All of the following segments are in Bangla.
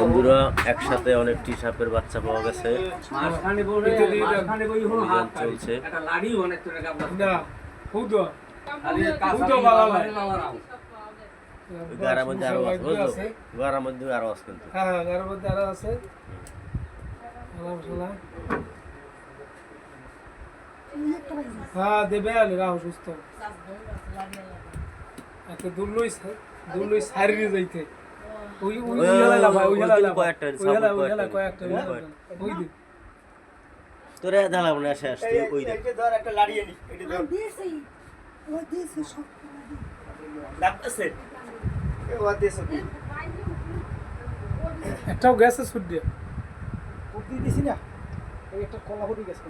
বন্ধুরা একসাথে অনেকটি সাপের বাচ্চা পাওয়া গেছে। চলছে গাড়ার মধ্যে আরো আছে, বুঝলো? গাড়ার মধ্যে আরো আছে কিন্তু। হ্যাঁ গাড়ার মধ্যে আরো আছে। হ্যাঁ দেবে আলে রাহু সুস্থ এত দূর লই সারি যাইতে ওই হেলা ভাই ওই হেলা কয়েকটা ওই দি তোরে ধালাম না শেষ তুই ওই দেখ ধর একটা লাড়িয়ে নি এটা ধর দিছি ও দিছি সব লাগতেছে এ ওয়া দেছো কি একটাও গ্যাসে সুট দিয়া কুপি দিছি না এই একটা কলা হয়ে গেছে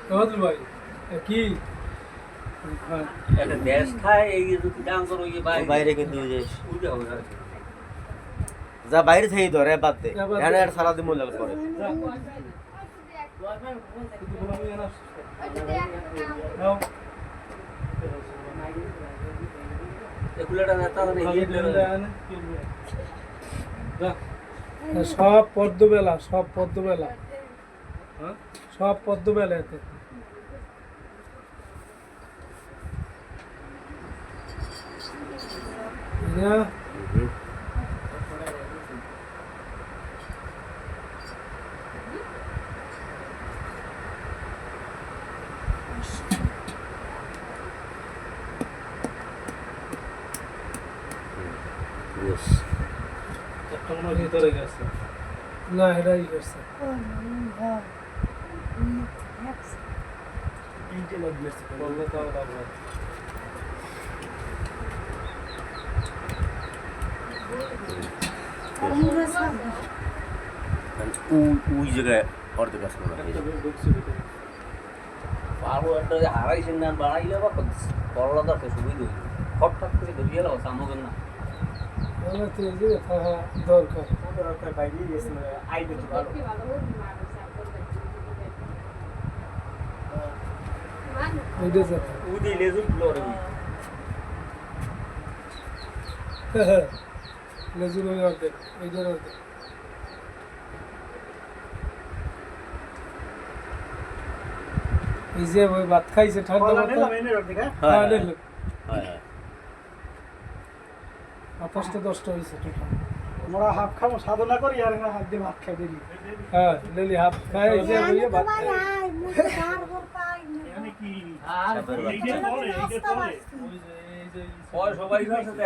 হ্যাঁ ভাই কি একটা দেশ খায় এই যদি দাম করো এই বাইরে কিন্তু ওই যে যা বাইরে থেকে ধরে বাদ দে এনে আর সারা দিন মন লাগে করে এগুলোটা নেতা না সব পদ্মবেলা সব পদ্মবেলা সব পদ্মবেলা এতে ভিতরে গেছে না এটাই গেছে বললে তো ওই জায়গায় অর্ধেক আছে মনে হয় ভালো একটা হারাইছেন না বাড়াইলে বা করলা তো সুবিধা হইল হঠাৎ করে ধরিয়ে গেল সামগন না দরকার বাইরে গেছে আইবে তো ভালো উদি লেজুর ফ্লোরে লেজুর ওই অর্ধেক এইটার অর্ধেক এই যে ওই ভাত খাইছে ঠান্ডা আপাশটা 10টা হয়েছে টোটাল আমরা হাফ খাবো সাধনা করি আর হাত দিয়ে ভাত খাই দিলি হ্যাঁ লেলি হাফ খাই এই যে ওই ভাত খাই সবাই সাথে